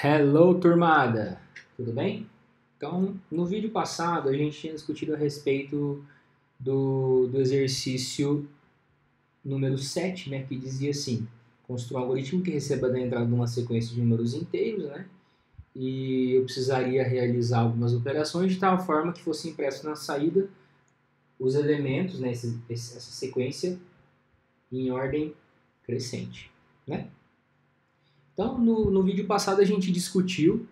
Hello, turmada! Tudo bem? Então, no vídeo passado a gente tinha discutido a respeito do exercício número 7, né, que dizia assim: construa um algoritmo que receba da entrada de uma sequência de números inteiros, né, e eu precisaria realizar algumas operações de tal forma que fosse impresso na saída os elementos, né, essa sequência em ordem crescente, né? Então, no vídeo passado a gente discutiu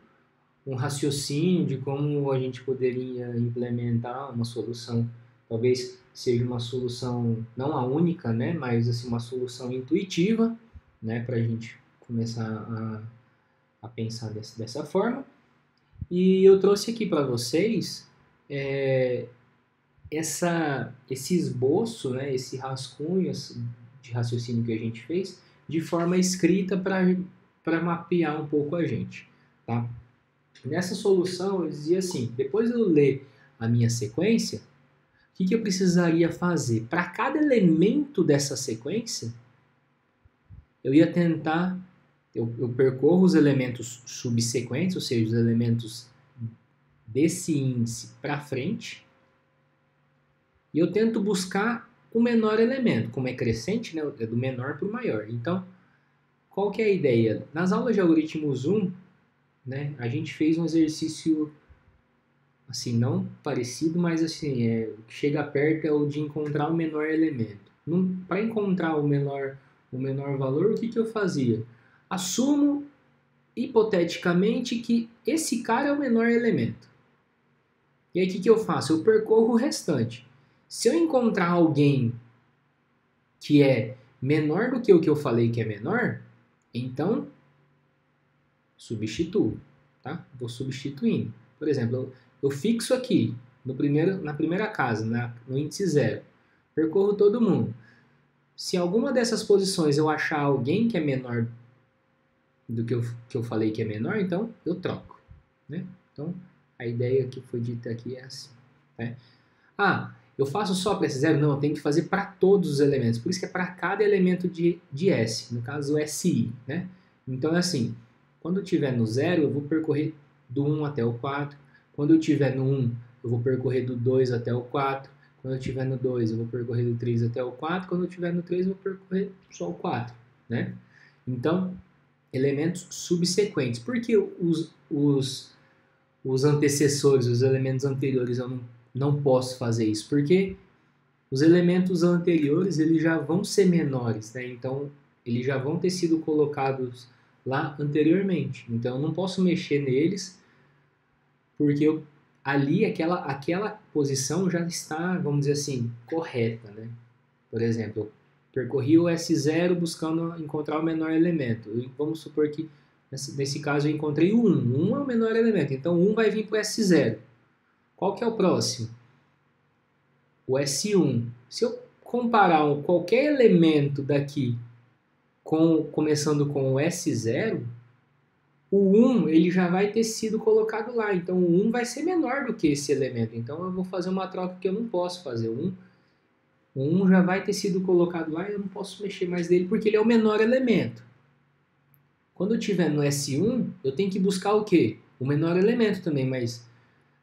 um raciocínio de como a gente poderia implementar uma solução, talvez seja uma solução não a única, né, mas assim uma solução intuitiva, né, para a gente começar a pensar dessa forma. E eu trouxe aqui para vocês esse esboço, né, esse rascunho de raciocínio que a gente fez de forma escrita para mapear um pouco a gente, tá? Nessa solução, eu dizia assim: depois de eu ler a minha sequência, o que eu precisaria fazer? Para cada elemento dessa sequência, eu ia tentar, eu percorro os elementos subsequentes, ou seja, os elementos desse índice para frente, e eu tento buscar o menor elemento. Como é crescente, né, é do menor para o maior. Então, qual que é a ideia? Nas aulas de algoritmos 1, né, a gente fez um exercício assim, não parecido, mas assim, o que chega perto é o de encontrar o menor elemento. Para encontrar o menor valor, o que eu fazia? Assumo, hipoteticamente, que esse cara é o menor elemento. E aí o que eu faço? Eu percorro o restante. Se eu encontrar alguém que é menor do que o que eu falei que é menor, então substituo, tá? Vou substituindo. Por exemplo, eu fixo aqui na primeira casa, no índice 0. Percorro todo mundo. Se alguma dessas posições eu achar alguém que é menor do que eu falei que é menor, então eu troco, né? Então, a ideia que foi dita aqui é assim, né? Eu faço só para esse 0? Não, eu tenho que fazer para todos os elementos. Por isso que é para cada elemento de S, no caso o SI, né? Então é assim, quando eu estiver no 0, eu vou percorrer do 1 até o 4. Quando eu estiver no 1, eu vou percorrer do 2 até o 4. Quando eu estiver no 2, eu vou percorrer do 3 até o 4. Quando eu estiver no 3, eu vou percorrer só o 4, né? Então, elementos subsequentes. Por que os antecessores, os elementos anteriores, eu não posso fazer isso? Porque os elementos anteriores eles já vão ser menores, né? Então, eles já vão ter sido colocados lá anteriormente. Então, eu não posso mexer neles, porque ali aquela posição já está, vamos dizer assim, correta, né? Por exemplo, eu percorri o S0 buscando encontrar o menor elemento. Vamos supor que nesse caso eu encontrei o 1. 1 é o menor elemento, então 1 vai vir para o S0. Qual que é o próximo? O S1. Se eu comparar qualquer elemento daqui começando com o S0, o 1 ele já vai ter sido colocado lá. Então o 1 vai ser menor do que esse elemento. Então eu vou fazer uma troca que eu não posso fazer. O 1 já vai ter sido colocado lá e eu não posso mexer mais nele porque ele é o menor elemento. Quando eu estiver no S1, eu tenho que buscar o quê? O menor elemento também, mas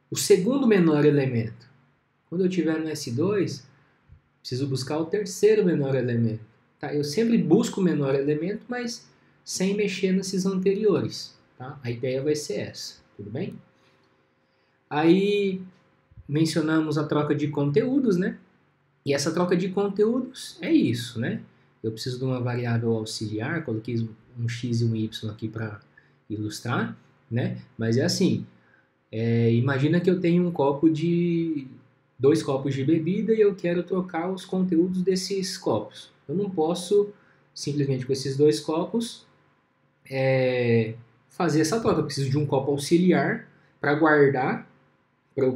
o segundo menor elemento. Quando eu estiver no S2, preciso buscar o terceiro menor elemento. Tá? Eu sempre busco o menor elemento, mas sem mexer nesses anteriores. Tá? A ideia vai ser essa, tudo bem? Aí mencionamos a troca de conteúdos, né? E essa troca de conteúdos é isso, né? Eu preciso de uma variável auxiliar, coloquei um x e um y aqui para ilustrar, né? Mas é assim, imagina que eu tenho dois copos de bebida e eu quero trocar os conteúdos desses copos. Eu não posso simplesmente com esses dois copos fazer essa troca. Eu preciso de um copo auxiliar para guardar, para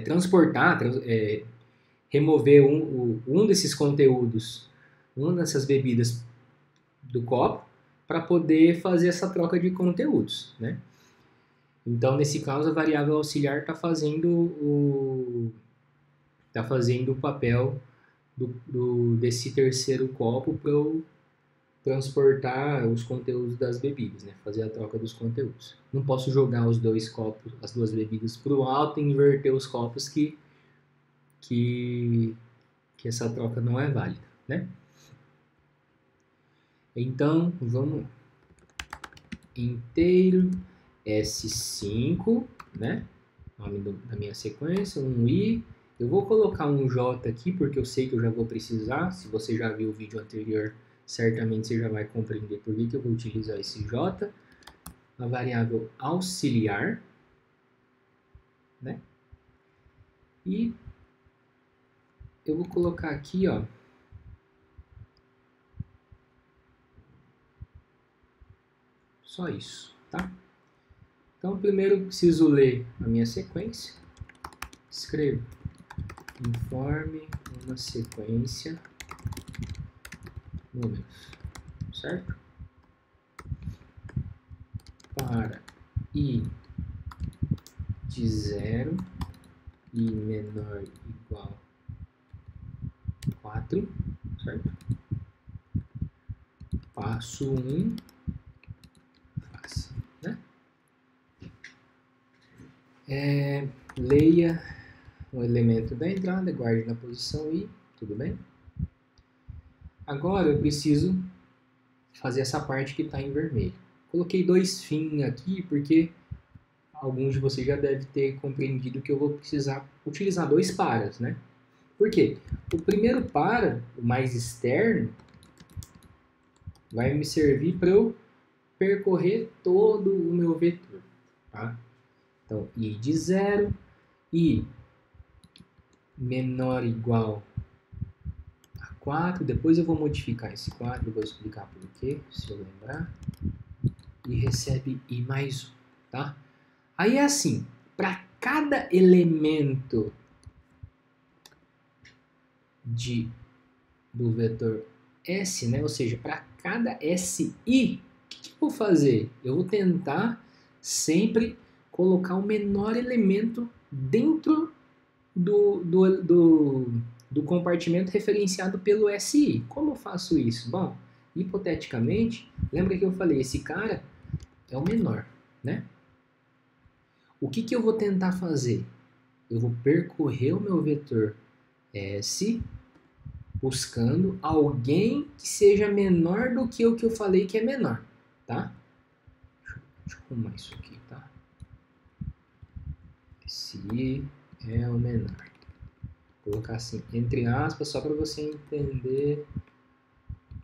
transportar, remover um desses conteúdos, uma dessas bebidas do copo, para poder fazer essa troca de conteúdos, né? Então, nesse caso, a variável auxiliar está fazendo o papel desse terceiro copo transportar os conteúdos das bebidas, né? Fazer a troca dos conteúdos. Não posso jogar os dois copos, as duas bebidas para o alto e inverter os copos que essa troca não é válida, né? Então, vamos inteiro S5, né? Nome da minha sequência, um I. Eu vou colocar um J aqui, porque eu sei que eu já vou precisar. Se você já viu o vídeo anterior, certamente você já vai compreender por que eu vou utilizar esse J. A variável auxiliar, né? E eu vou colocar aqui, ó, só isso, tá? Então, primeiro eu preciso ler a minha sequência. Escrevo: informe uma sequência números, certo? Para I de 0 e menor ou igual a 4, certo? Passo 1, faça, né? Leia um elemento da entrada, guarde na posição I, tudo bem? Agora eu preciso fazer essa parte que está em vermelho. Coloquei 2 fim aqui porque alguns de vocês já devem ter compreendido que eu vou precisar utilizar 2 paras, né? Por quê? O primeiro para, o mais externo, vai me servir para eu percorrer todo o meu vetor, tá? Então, I de 0, I menor ou igual a 4, depois eu vou modificar esse 4, eu vou explicar por quê, se eu lembrar, e recebe I mais 1, tá? Aí é assim, para cada elemento do vetor S, né? Ou seja, para cada SI, o que eu vou fazer? Eu vou tentar sempre colocar o menor elemento dentro do compartimento referenciado pelo SI. Como eu faço isso? Bom, hipoteticamente, lembra que eu falei, esse cara é o menor, né? O que eu vou tentar fazer? Eu vou percorrer o meu vetor S buscando alguém que seja menor do que o que eu falei que é menor, tá? Deixa eu arrumar isso aqui, tá? Se é o menor. Vou colocar assim, entre aspas, só para você entender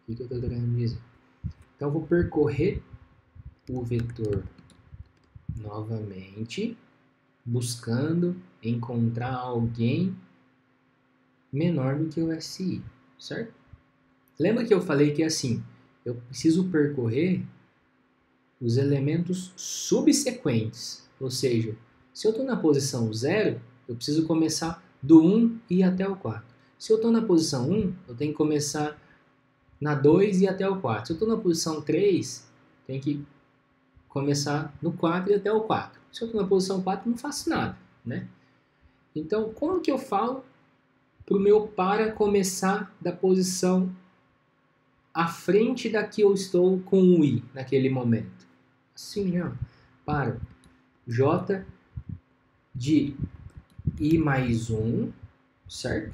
o que eu estou querendo dizer. Então, eu vou percorrer o vetor novamente, buscando encontrar alguém menor do que o SI, certo? Lembra que eu falei que assim, eu preciso percorrer os elementos subsequentes, ou seja, se eu estou na posição 0, eu preciso começar do 1 e ir até o 4. Se eu estou na posição 1, eu tenho que começar na 2 e ir até o 4. Se eu estou na posição 3, tenho que começar no 4 e ir até o 4. Se eu estou na posição 4, não faço nada, né? Então, como que eu falo para o meu para começar da posição à frente da que eu estou com o I naquele momento? Assim, ó, para J de I mais 1, certo?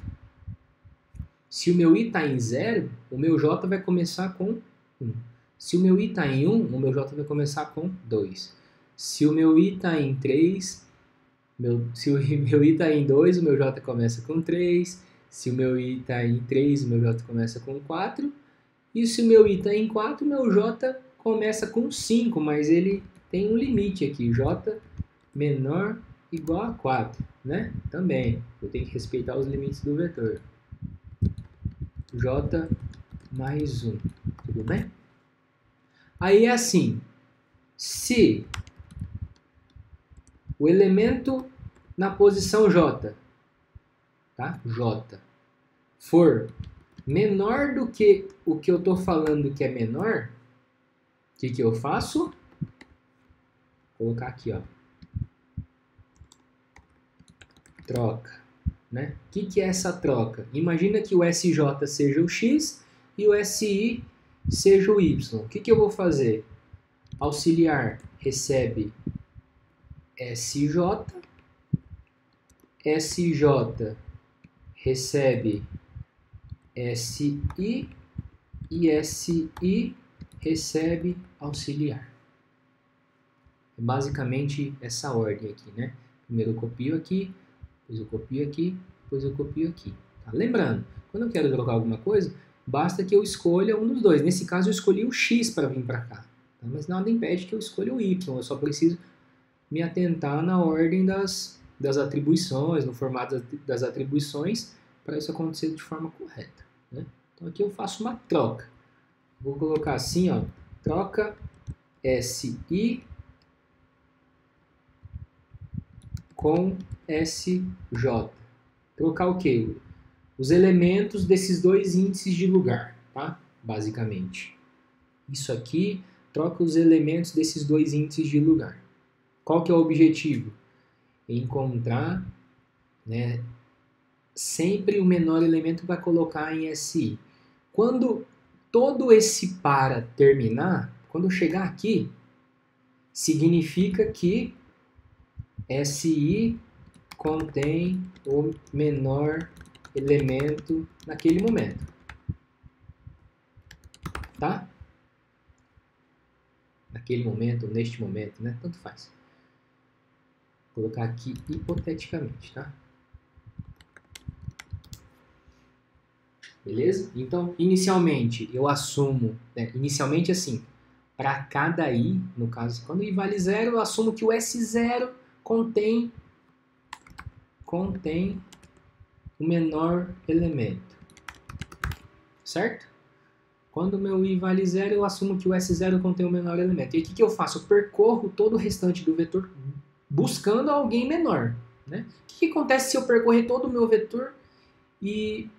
Se o meu I está em 0, o meu J vai começar com 1. Se o meu I está em 1, o meu J vai começar com 2. Se o meu I está em 3, se o meu I está em 2, o meu J começa com 3. Se o meu I está em 3, o meu J começa com 4. E se o meu I está em 4, o meu J começa com 5, mas ele tem um limite aqui, J menor igual a 4, né? Também, eu tenho que respeitar os limites do vetor. J mais 1, tudo bem? Aí é assim, se o elemento na posição J, tá? J, for menor do que o que eu estou falando que é menor, o que eu faço? Vou colocar aqui, ó. Troca, né? O que é essa troca? Imagina que o SJ seja o X e o SI seja o y. O que eu vou fazer? Auxiliar recebe SJ, SJ recebe SI e SI recebe auxiliar. É basicamente essa ordem aqui, né? Primeiro eu copio aqui, depois eu copio aqui, depois eu copio aqui. Tá? Lembrando, quando eu quero trocar alguma coisa, basta que eu escolha um dos dois. Nesse caso eu escolhi o X para vir para cá. Tá? Mas nada impede que eu escolha o Y. Eu só preciso me atentar na ordem das atribuições, no formato das atribuições, para isso acontecer de forma correta. Né? Então aqui eu faço uma troca. Vou colocar assim, ó, troca SI com SJ. Trocar o quê? Os elementos desses dois índices de lugar, tá? Basicamente. Isso aqui troca os elementos desses dois índices de lugar. Qual que é o objetivo? Encontrar, né, sempre o menor elemento para colocar em SI. Quando todo esse para terminar, quando eu chegar aqui, significa que SI contém o menor elemento naquele momento. Tá? Naquele momento, neste momento, né? Tanto faz. Vou colocar aqui hipoteticamente, tá? Beleza? Então, inicialmente, eu assumo, né? Inicialmente assim, para cada i, no caso, quando i vale 0, eu assumo que o S0 contém o menor elemento. Certo? Quando o meu i vale 0, eu assumo que o S0 contém o menor elemento. E aí o que eu faço? Eu percorro todo o restante do vetor buscando alguém menor. Né? O que acontece se eu percorrer todo o meu vetor e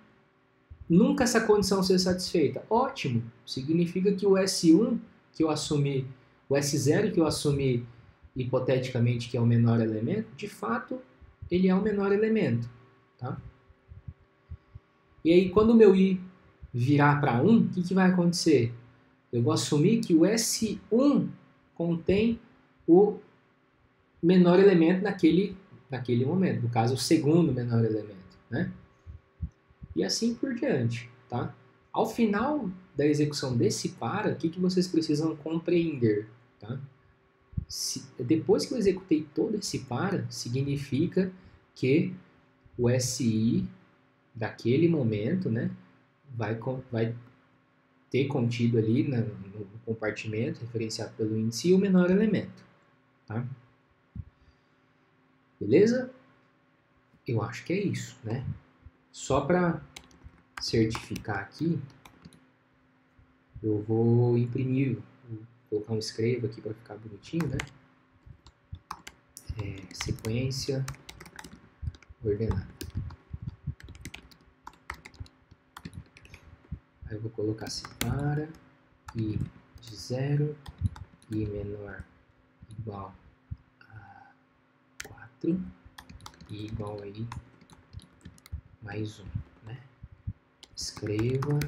nunca essa condição ser satisfeita? Ótimo! Significa que o S1 que eu assumi, o S0 que eu assumi hipoteticamente que é o menor elemento, de fato ele é o menor elemento. Tá? E aí quando o meu i virar para 1, o que vai acontecer? Eu vou assumir que o S1 contém o menor elemento naquele momento, no caso, o segundo menor elemento. Né? E assim por diante. Tá? Ao final da execução desse para, o que vocês precisam compreender? Tá? Depois que eu executei todo esse para, significa que o SI daquele momento, né, vai ter contido ali no compartimento referenciado pelo índice o menor elemento. Tá? Beleza? Eu acho que é isso, né? Só para certificar aqui, eu vou imprimir, vou colocar um escrevo aqui para ficar bonitinho, né? Sequência ordenada. Aí eu vou colocar separa i de 0, i menor igual a 4, i igual a i mais 1. Né? Escreva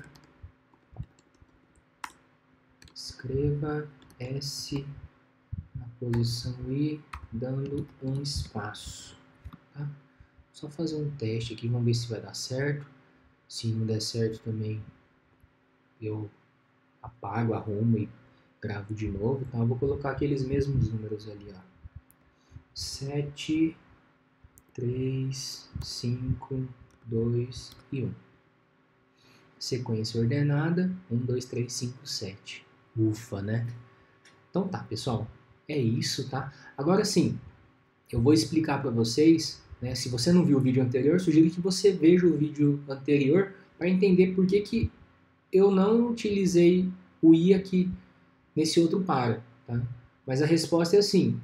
S na posição i, dando um espaço. Tá? Só fazer um teste aqui, vamos ver se vai dar certo. Se não der certo também, eu apago, arrumo e gravo de novo. Então eu vou colocar aqueles mesmos números ali, ó. 7, 3, 5, 2 e 1. Sequência ordenada, 1, 2, 3, 5, 7. Ufa, né? Então tá, pessoal, é isso, tá? Agora sim, eu vou explicar para vocês, né? Se você não viu o vídeo anterior, sugiro que você veja o vídeo anterior para entender por que eu não utilizei o i aqui nesse outro para, tá? Mas a resposta é assim,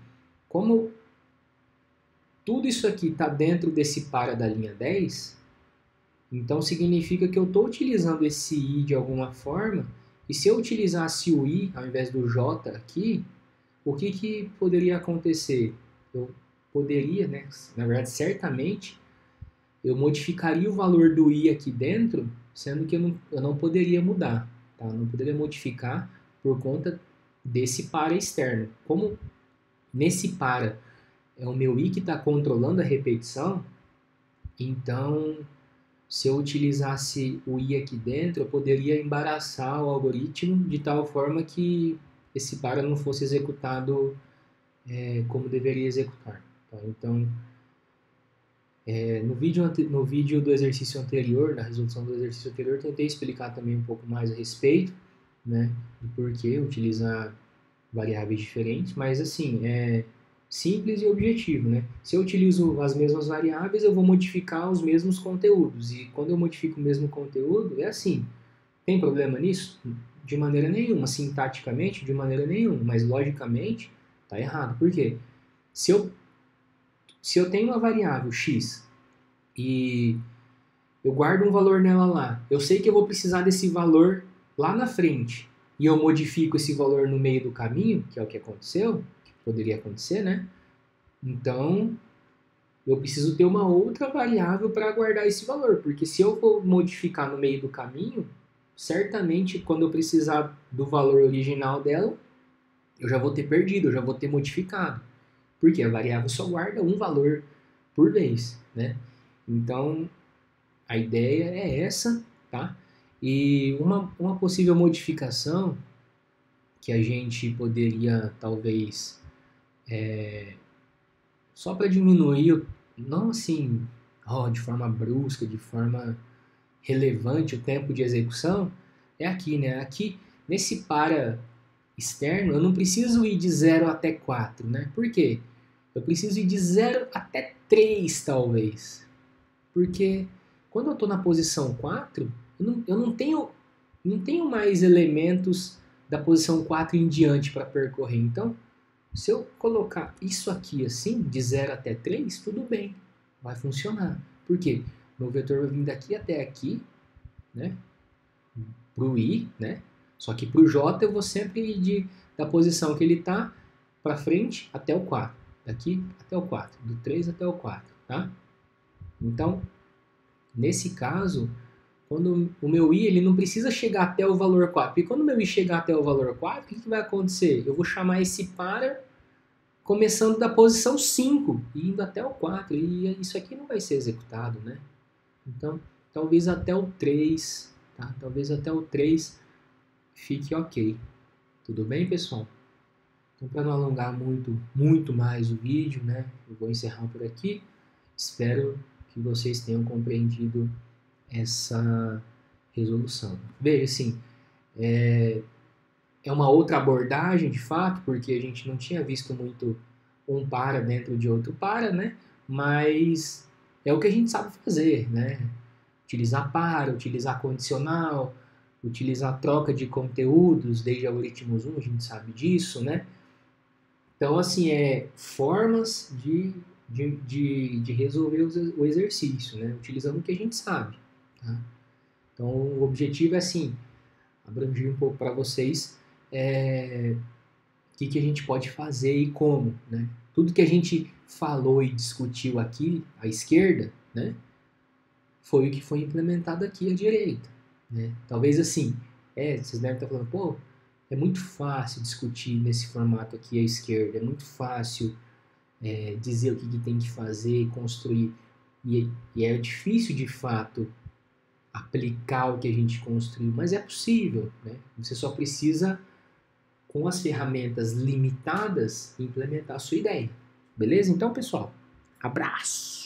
como tudo isso aqui está dentro desse para da linha 10, então significa que eu estou utilizando esse i de alguma forma, e se eu utilizasse o i ao invés do j aqui, o que poderia acontecer? Eu poderia, né, na verdade, certamente, eu modificaria o valor do i aqui dentro, sendo que eu não poderia mudar. tá? Eu não poderia modificar por conta desse para externo. Como nesse para é o meu i que está controlando a repetição, então se eu utilizasse o i aqui dentro, eu poderia embaraçar o algoritmo de tal forma que esse para não fosse executado como deveria executar. Tá? Então, no vídeo do exercício anterior, na resolução do exercício anterior, tentei explicar também um pouco mais a respeito, né, do porquê utilizar variáveis diferentes, mas assim, é simples e objetivo, né? Se eu utilizo as mesmas variáveis, eu vou modificar os mesmos conteúdos, e quando eu modifico o mesmo conteúdo, é assim, tem problema nisso? De maneira nenhuma, sintaticamente, de maneira nenhuma, mas logicamente, tá errado. Por quê? Se eu tenho uma variável x e eu guardo um valor nela lá, eu sei que eu vou precisar desse valor lá na frente, e eu modifico esse valor no meio do caminho, que é o que aconteceu, que poderia acontecer, né? Então, eu preciso ter uma outra variável para guardar esse valor, porque se eu for modificar no meio do caminho, certamente quando eu precisar do valor original dela, eu já vou ter perdido, eu já vou ter modificado. Porque a variável só guarda um valor por vez, né? Então, a ideia é essa, tá? E uma possível modificação que a gente poderia, talvez, só para diminuir, não assim, de forma brusca, de forma relevante o tempo de execução, é aqui, né? Aqui, nesse para externo, eu não preciso ir de 0 até 4, né? Por quê? Eu preciso ir de 0 até 3, talvez. Porque quando eu estou na posição 4, eu não tenho mais elementos da posição 4 em diante para percorrer. Então, se eu colocar isso aqui assim, de 0 até 3, tudo bem, vai funcionar. Por quê? Meu vetor vai vir daqui até aqui, né? Para o i, né? Só que para o j eu vou sempre ir da posição que ele está para frente até o 4. Daqui até o 4, do 3 até o 4, tá? Então, nesse caso, quando o meu i ele não precisa chegar até o valor 4, porque quando o meu i chegar até o valor 4, o que vai acontecer? Eu vou chamar esse para começando da posição 5 e indo até o 4, e isso aqui não vai ser executado, né? Então, talvez até o 3, tá? Talvez até o 3 fique ok. Tudo bem, pessoal? Então, para não alongar muito mais o vídeo, né? Eu vou encerrar por aqui. Espero que vocês tenham compreendido essa resolução. Veja, assim, é uma outra abordagem, de fato, porque a gente não tinha visto muito um para dentro de outro para, né? Mas é o que a gente sabe fazer, né? Utilizar para, utilizar condicional, utilizar troca de conteúdos, desde algoritmos 1, a gente sabe disso, né? Então, assim, formas de resolver o exercício, né? Utilizando o que a gente sabe, tá? Então, o objetivo é, assim, abranger um pouco para vocês o que a gente pode fazer e como, né? Tudo que a gente falou e discutiu aqui à esquerda, né? Foi o que foi implementado aqui à direita, né? Talvez assim, vocês devem estar falando, pô, é muito fácil discutir nesse formato aqui à esquerda, é muito fácil dizer o que tem que fazer e construir, e é difícil de fato aplicar o que a gente construiu, mas é possível, né? Você só precisa, com as ferramentas limitadas, implementar a sua ideia. Beleza? Então, pessoal, abraço!